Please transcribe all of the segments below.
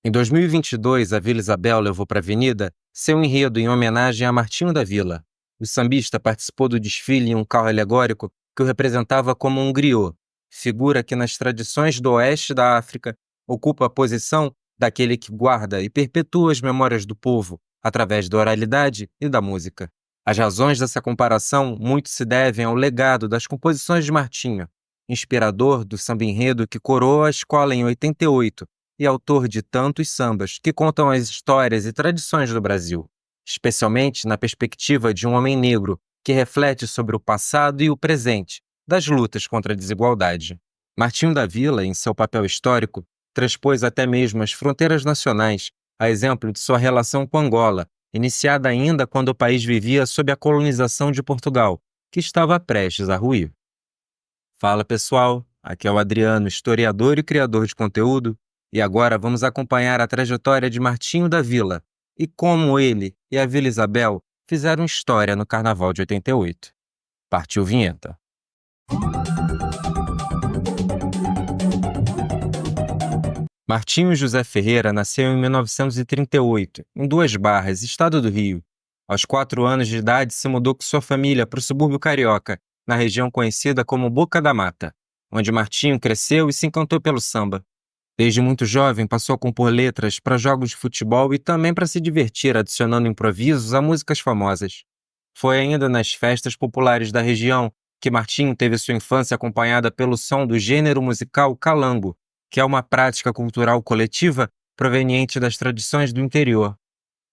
Em 2022, a Vila Isabel levou para a Avenida seu enredo em homenagem a Martinho da Vila. O sambista participou do desfile em um carro alegórico que o representava como um griot, figura que nas tradições do oeste da África ocupa a posição daquele que guarda e perpetua as memórias do povo através da oralidade e da música. As razões dessa comparação muito se devem ao legado das composições de Martinho, inspirador do samba-enredo que coroou a escola em 88 e autor de tantos sambas que contam as histórias e tradições do Brasil, especialmente na perspectiva de um homem negro que reflete sobre o passado e o presente das lutas contra a desigualdade. Martinho da Vila, em seu papel histórico, transpôs até mesmo as fronteiras nacionais, a exemplo de sua relação com Angola, iniciada ainda quando o país vivia sob a colonização de Portugal, que estava prestes a ruir. Fala pessoal, aqui é o Adriano, historiador e criador de conteúdo, e agora vamos acompanhar a trajetória de Martinho da Vila e como ele e a Vila Isabel fizeram história no Carnaval de 88. Partiu vinheta. Martinho José Ferreira nasceu em 1938, em Duas Barras, estado do Rio. Aos 4 anos de idade, se mudou com sua família para o subúrbio carioca, na região conhecida como Boca da Mata, onde Martinho cresceu e se encantou pelo samba. Desde muito jovem, passou a compor letras para jogos de futebol e também para se divertir, adicionando improvisos a músicas famosas. Foi ainda nas festas populares da região que Martinho teve sua infância acompanhada pelo som do gênero musical calango, que é uma prática cultural coletiva proveniente das tradições do interior.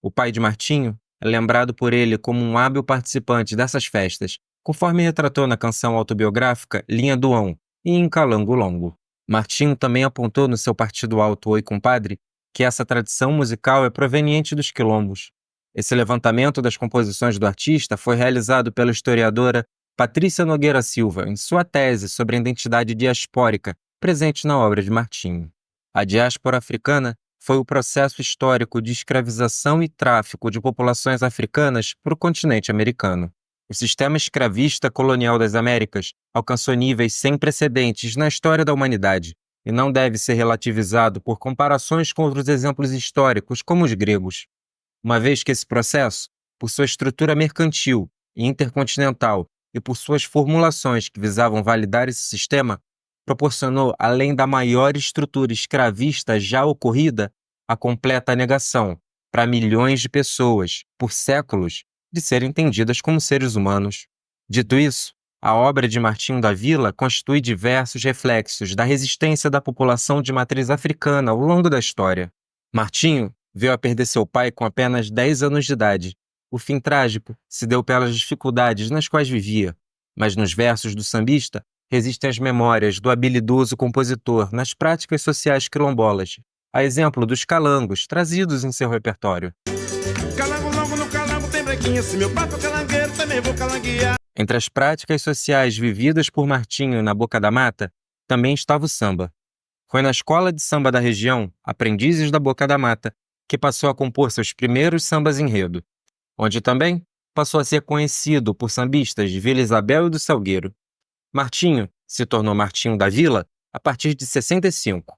O pai de Martinho é lembrado por ele como um hábil participante dessas festas, conforme retratou na canção autobiográfica Linha do Ão e em Calango Longo. Martinho também apontou no seu partido alto Oi Compadre que essa tradição musical é proveniente dos quilombos. Esse levantamento das composições do artista foi realizado pela historiadora Patrícia Nogueira Silva em sua tese sobre a identidade diaspórica presente na obra de Martinho. A diáspora africana foi o processo histórico de escravização e tráfico de populações africanas para o continente americano. O sistema escravista colonial das Américas alcançou níveis sem precedentes na história da humanidade e não deve ser relativizado por comparações com outros exemplos históricos, como os gregos. Uma vez que esse processo, por sua estrutura mercantil e intercontinental e por suas formulações que visavam validar esse sistema, proporcionou, além da maior estrutura escravista já ocorrida, a completa negação, para milhões de pessoas, por séculos, de serem entendidas como seres humanos. Dito isso, a obra de Martinho da Vila constitui diversos reflexos da resistência da população de matriz africana ao longo da história. Martinho veio a perder seu pai com apenas 10 anos de idade. O fim trágico se deu pelas dificuldades nas quais vivia, mas nos versos do sambista resistem as memórias do habilidoso compositor nas práticas sociais quilombolas, a exemplo dos calangos trazidos em seu repertório. Entre as práticas sociais vividas por Martinho na Boca da Mata, também estava o samba. Foi na escola de samba da região, Aprendizes da Boca da Mata, que passou a compor seus primeiros sambas enredo, onde também passou a ser conhecido por sambistas de Vila Isabel e do Salgueiro. Martinho se tornou Martinho da Vila a partir de 65,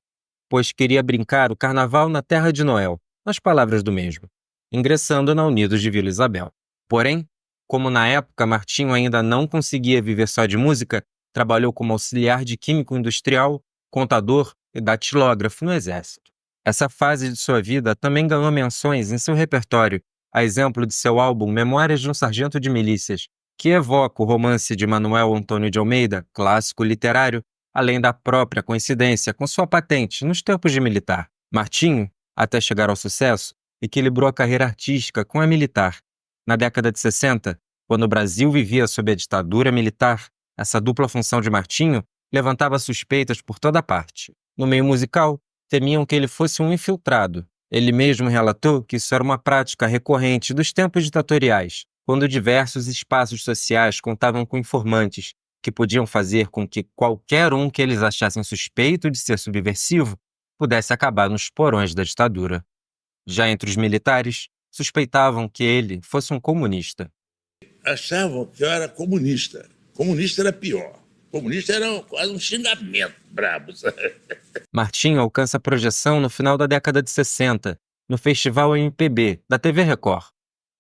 pois queria brincar o carnaval na terra de Noel, nas palavras do mesmo, ingressando na Unidos de Vila Isabel. Porém, como na época Martinho ainda não conseguia viver só de música, trabalhou como auxiliar de químico industrial, contador e datilógrafo no Exército. Essa fase de sua vida também ganhou menções em seu repertório, a exemplo de seu álbum Memórias de um Sargento de Milícias, que evoca o romance de Manuel Antônio de Almeida, clássico literário, além da própria coincidência com sua patente nos tempos de militar. Martinho, até chegar ao sucesso, equilibrou a carreira artística com a militar. Na década de 60, quando o Brasil vivia sob a ditadura militar, essa dupla função de Martinho levantava suspeitas por toda parte. No meio musical, temiam que ele fosse um infiltrado. Ele mesmo relatou que isso era uma prática recorrente dos tempos ditatoriais, quando diversos espaços sociais contavam com informantes que podiam fazer com que qualquer um que eles achassem suspeito de ser subversivo pudesse acabar nos porões da ditadura. Já entre os militares, suspeitavam que ele fosse um comunista. Achavam que eu era comunista. Comunista era pior. Comunista era quase um xingamento brabo, sabe? Martinho alcança projeção no final da década de 60, no Festival MPB, da TV Record.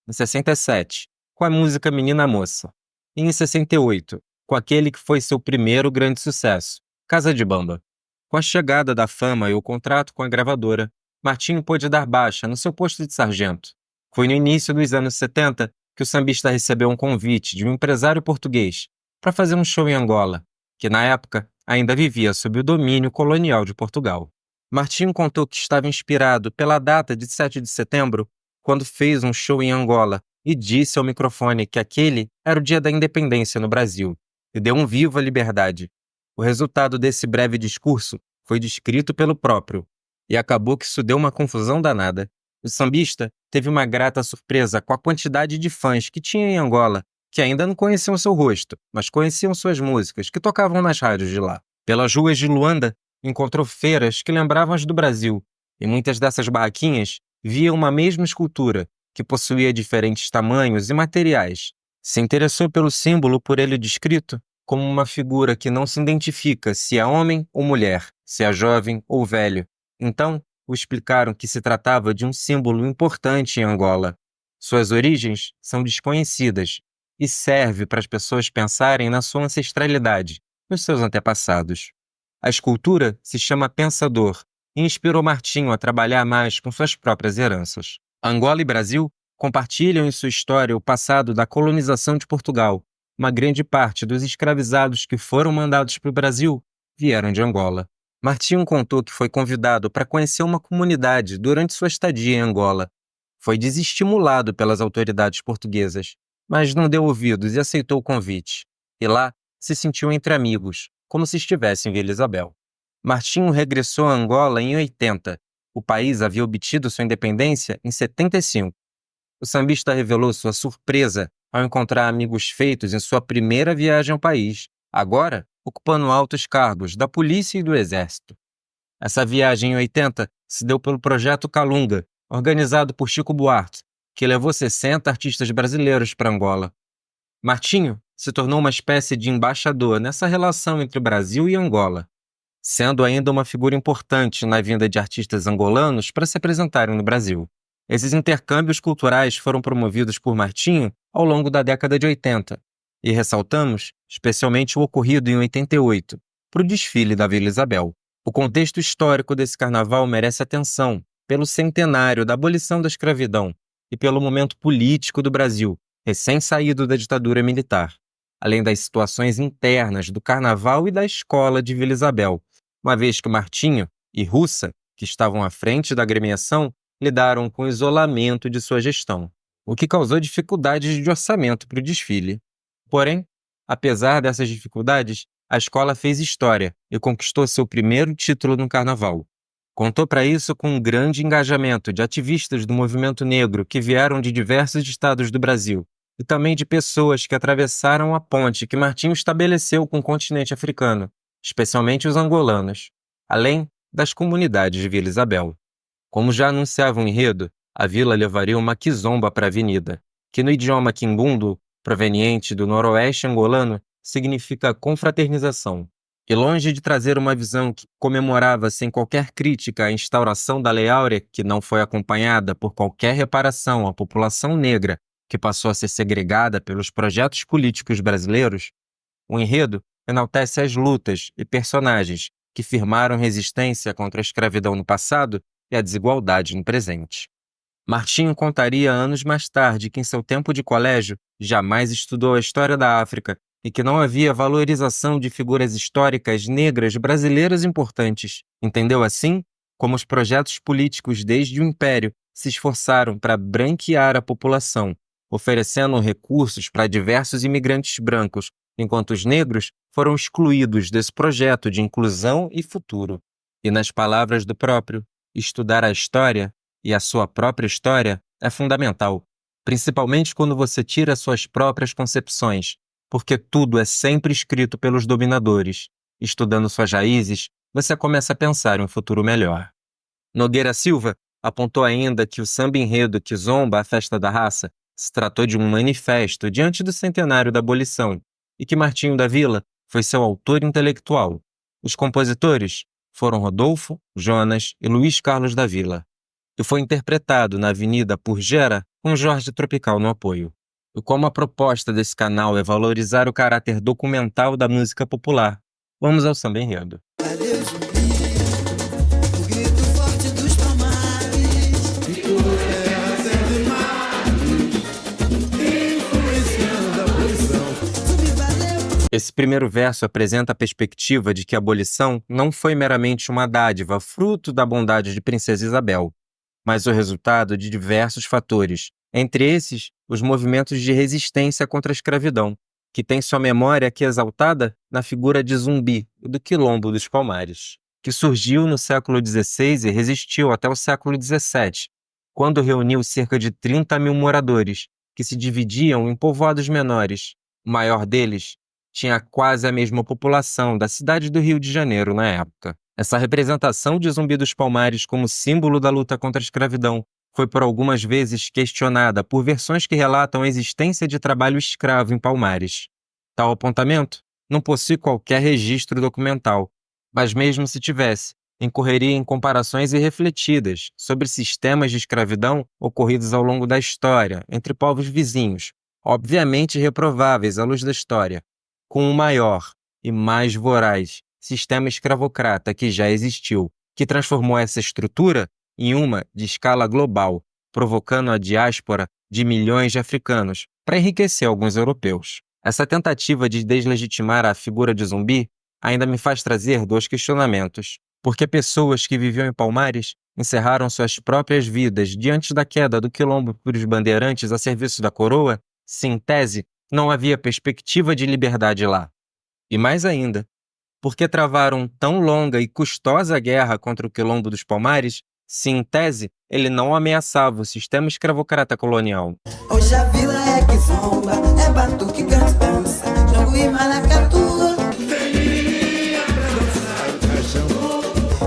Em 67, com a música Menina Moça. E em 68, com aquele que foi seu primeiro grande sucesso, Casa de Bamba. Com a chegada da fama e o contrato com a gravadora, Martinho pôde dar baixa no seu posto de sargento. Foi no início dos anos 70 que o sambista recebeu um convite de um empresário português para fazer um show em Angola, que na época ainda vivia sob o domínio colonial de Portugal. Martinho contou que estava inspirado pela data de 7 de setembro, quando fez um show em Angola e disse ao microfone que aquele era o dia da independência no Brasil, e deu um viva à liberdade. O resultado desse breve discurso foi descrito pelo próprio, e acabou que isso deu uma confusão danada. O sambista teve uma grata surpresa com a quantidade de fãs que tinha em Angola, que ainda não conheciam seu rosto, mas conheciam suas músicas, que tocavam nas rádios de lá. Pelas ruas de Luanda, encontrou feiras que lembravam as do Brasil, e muitas dessas barraquinhas viam uma mesma escultura, que possuía diferentes tamanhos e materiais. Se interessou pelo símbolo por ele descrito como uma figura que não se identifica se é homem ou mulher, se é jovem ou velho. Então, o explicaram que se tratava de um símbolo importante em Angola. Suas origens são desconhecidas e serve para as pessoas pensarem na sua ancestralidade, nos seus antepassados. A escultura se chama Pensador e inspirou Martinho a trabalhar mais com suas próprias heranças. Angola e Brasil compartilham em sua história o passado da colonização de Portugal. Uma grande parte dos escravizados que foram mandados para o Brasil vieram de Angola. Martinho contou que foi convidado para conhecer uma comunidade durante sua estadia em Angola. Foi desestimulado pelas autoridades portuguesas, mas não deu ouvidos e aceitou o convite. E lá se sentiu entre amigos, como se estivesse em Vila Isabel. Martinho regressou a Angola em 80. O país havia obtido sua independência em 75. O sambista revelou sua surpresa ao encontrar amigos feitos em sua primeira viagem ao país, agora ocupando altos cargos da polícia e do exército. Essa viagem em 80 se deu pelo Projeto Calunga, organizado por Chico Buarque, que levou 60 artistas brasileiros para Angola. Martinho se tornou uma espécie de embaixador nessa relação entre Brasil e Angola, sendo ainda uma figura importante na vinda de artistas angolanos para se apresentarem no Brasil. Esses intercâmbios culturais foram promovidos por Martinho ao longo da década de 80, e ressaltamos especialmente o ocorrido em 88, para o desfile da Vila Isabel. O contexto histórico desse carnaval merece atenção pelo centenário da abolição da escravidão e pelo momento político do Brasil, recém-saído da ditadura militar, além das situações internas do carnaval e da escola de Vila Isabel, uma vez que Martinho e Russa, que estavam à frente da agremiação, lidaram com o isolamento de sua gestão, o que causou dificuldades de orçamento para o desfile. Porém, apesar dessas dificuldades, a escola fez história e conquistou seu primeiro título no carnaval. Contou para isso com um grande engajamento de ativistas do movimento negro que vieram de diversos estados do Brasil e também de pessoas que atravessaram a ponte que Martinho estabeleceu com o continente africano, especialmente os angolanos, além das comunidades de Vila Isabel. Como já anunciava o enredo, a vila levaria uma quizomba para a avenida, que no idioma quimbundo, proveniente do noroeste angolano, significa confraternização. E longe de trazer uma visão que comemorava sem qualquer crítica a instauração da Lei Áurea, que não foi acompanhada por qualquer reparação à população negra, que passou a ser segregada pelos projetos políticos brasileiros, o enredo enaltece as lutas e personagens que firmaram resistência contra a escravidão no passado e a desigualdade no presente. Martinho contaria anos mais tarde que em seu tempo de colégio jamais estudou a história da África e que não havia valorização de figuras históricas negras brasileiras importantes. Entendeu assim como os projetos políticos desde o Império se esforçaram para branquear a população, oferecendo recursos para diversos imigrantes brancos, enquanto os negros foram excluídos desse projeto de inclusão e futuro. E nas palavras do próprio, estudar a história e a sua própria história é fundamental, principalmente quando você tira suas próprias concepções, porque tudo é sempre escrito pelos dominadores. Estudando suas raízes, você começa a pensar em um futuro melhor. Nogueira Silva apontou ainda que o samba-enredo Kizomba, a Festa da Raça, se tratou de um manifesto diante do centenário da abolição e que Martinho da Vila foi seu autor intelectual. Os compositores foram Rodolfo, Jonas e Luiz Carlos da Vila, e foi interpretado na Avenida por Gera com Jorge Tropical no apoio. E como a proposta desse canal é valorizar o caráter documental da música popular, vamos ao samba enredo. Adeus, o grito forte dos palmares, influenciando a abolição. Subvaleu. Esse primeiro verso apresenta a perspectiva de que a abolição não foi meramente uma dádiva fruto da bondade de Princesa Isabel, mas o resultado de diversos fatores, entre esses, os movimentos de resistência contra a escravidão, que tem sua memória aqui exaltada na figura de Zumbi, do Quilombo dos Palmares, que surgiu no século XVI e resistiu até o século XVII, quando reuniu cerca de 30 mil moradores, que se dividiam em povoados menores. O maior deles tinha quase a mesma população da cidade do Rio de Janeiro na época. Essa representação de Zumbi dos Palmares como símbolo da luta contra a escravidão foi por algumas vezes questionada por versões que relatam a existência de trabalho escravo em Palmares. Tal apontamento não possui qualquer registro documental, mas mesmo se tivesse, incorreria em comparações irrefletidas sobre sistemas de escravidão ocorridos ao longo da história entre povos vizinhos, obviamente reprováveis à luz da história, com o maior e mais voraz sistema escravocrata que já existiu, que transformou essa estrutura em uma de escala global, provocando a diáspora de milhões de africanos para enriquecer alguns europeus. Essa tentativa de deslegitimar a figura de Zumbi ainda me faz trazer dois questionamentos. Por que pessoas que viviam em Palmares encerraram suas próprias vidas diante da queda do quilombo por os bandeirantes a serviço da coroa, se em tese não havia perspectiva de liberdade lá? E mais ainda, por que travaram tão longa e custosa guerra contra o quilombo dos Palmares, se em tese ele não ameaçava o sistema escravocrata colonial? Hoje a vila é que zomba, é batuque, canto, dança, jogo e maracatu.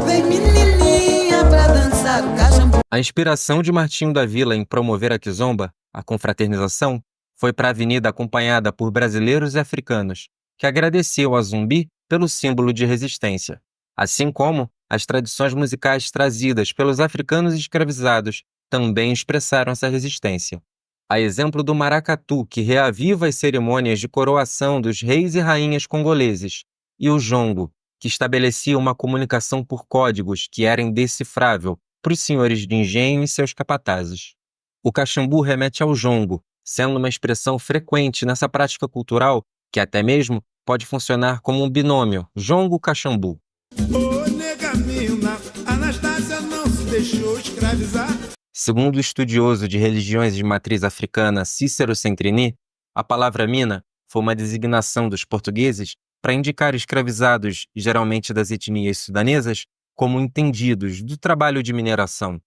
Vem menininha pra dançar o cachambu. A inspiração de Martinho da Vila em promover a quizomba, a confraternização, foi para a avenida acompanhada por brasileiros e africanos, que agradeciam a Zumbi pelo símbolo de resistência, assim como as tradições musicais trazidas pelos africanos escravizados também expressaram essa resistência. A exemplo do maracatu, que reaviva as cerimônias de coroação dos reis e rainhas congoleses, e o jongo, que estabelecia uma comunicação por códigos que era indecifrável para os senhores de engenho e seus capatazes. O cachambu remete ao jongo, sendo uma expressão frequente nessa prática cultural que até mesmo pode funcionar como um binômio jongo-cachambu. Ô, nega mina, Anastácia não se deixou escravizar. Segundo o estudioso de religiões de matriz africana Cícero Centrini, a palavra mina foi uma designação dos portugueses para indicar escravizados, geralmente das etnias sudanesas, como entendidos do trabalho de mineração.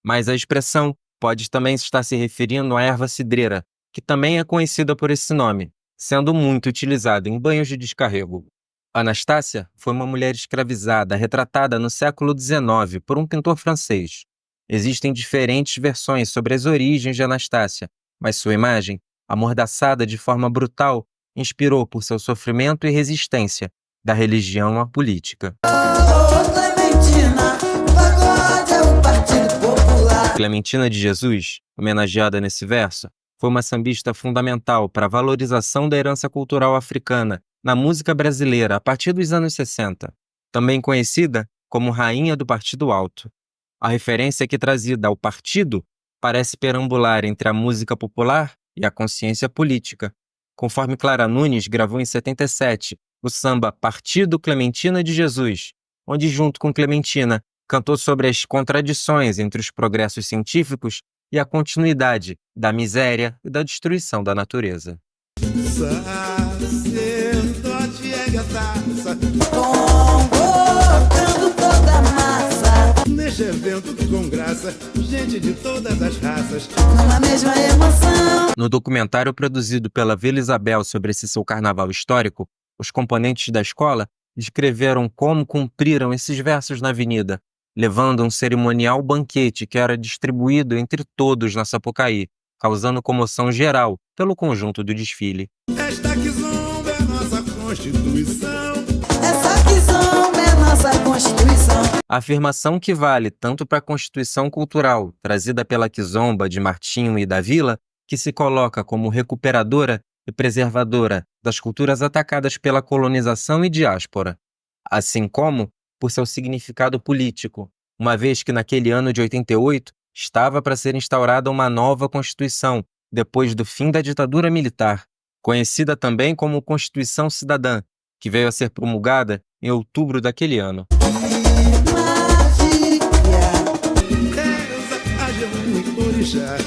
Mas a expressão pode também estar se referindo à erva cidreira, que também é conhecida por esse nome, sendo muito utilizada em banhos de descarrego. Anastácia foi uma mulher escravizada retratada no século XIX por um pintor francês. Existem diferentes versões sobre as origens de Anastácia, mas sua imagem, amordaçada de forma brutal, inspirou por seu sofrimento e resistência da religião à política. Ô, Clementina, o pagode é o Partido Popular. Clementina de Jesus, homenageada nesse verso, foi uma sambista fundamental para a valorização da herança cultural africana na música brasileira a partir dos anos 60, também conhecida como Rainha do Partido Alto. A referência aqui trazida ao partido parece perambular entre a música popular e a consciência política, conforme Clara Nunes gravou em 77 o samba Partido Clementina de Jesus, onde junto com Clementina cantou sobre as contradições entre os progressos científicos e a continuidade da miséria e da destruição da natureza. Sacerdote ergue a taça Convocando toda a massa neste evento com graça, gente de todas as raças. numa mesma emoção. No documentário produzido pela Vila Isabel sobre esse seu carnaval histórico, os componentes da escola descreveram como cumpriram esses versos na avenida, levando um cerimonial banquete que era distribuído entre todos na Sapucaí, causando comoção geral pelo conjunto do desfile. Esta que zomba é nossa Constituição. Essa quizomba é nossa Constituição. A afirmação que vale tanto para a Constituição Cultural, trazida pela Kizomba de Martinho e da Vila, que se coloca como recuperadora e preservadora das culturas atacadas pela colonização e diáspora, assim como por seu significado político, uma vez que naquele ano de 88 estava para ser instaurada uma nova Constituição, depois do fim da ditadura militar, conhecida também como Constituição Cidadã, que veio a ser promulgada em outubro daquele ano. Reza a Jeová e Orixá.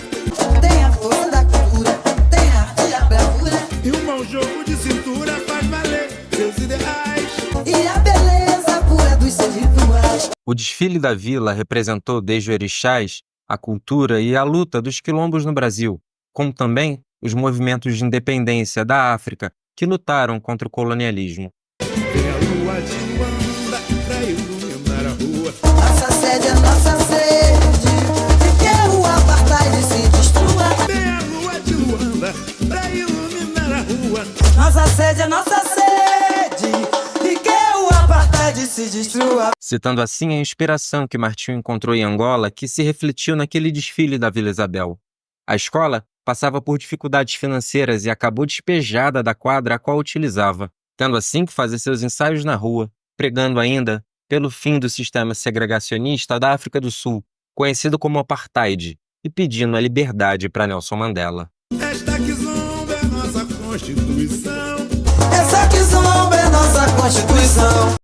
Tem a força da cultura, tem a arte e a bravura, E um mau jogo de cintura faz valer seus ideais. e a beleza pura dos seus rituais. O desfile da Vila representou desde orixás, a cultura e a luta dos quilombos no Brasil, como também os movimentos de independência da África que lutaram contra o colonialismo. Vem a lua de Luanda pra iluminar a rua. Nossa sede é nossa sede, e que o apartheid se destrua. Vem a lua de Luanda pra iluminar a rua. Nossa sede é nossa sede, e que o apartheid se destrua. Citando assim a inspiração que Martinho encontrou em Angola, que se refletiu naquele desfile da Vila Isabel. A escola passava por dificuldades financeiras e acabou despejada da quadra a qual utilizava, tendo assim que fazer seus ensaios na rua, pregando ainda pelo fim do sistema segregacionista da África do Sul, conhecido como apartheid, e pedindo a liberdade para Nelson Mandela. Esta quizomba é nossa Constituição. Essa quizomba é nossa Constituição.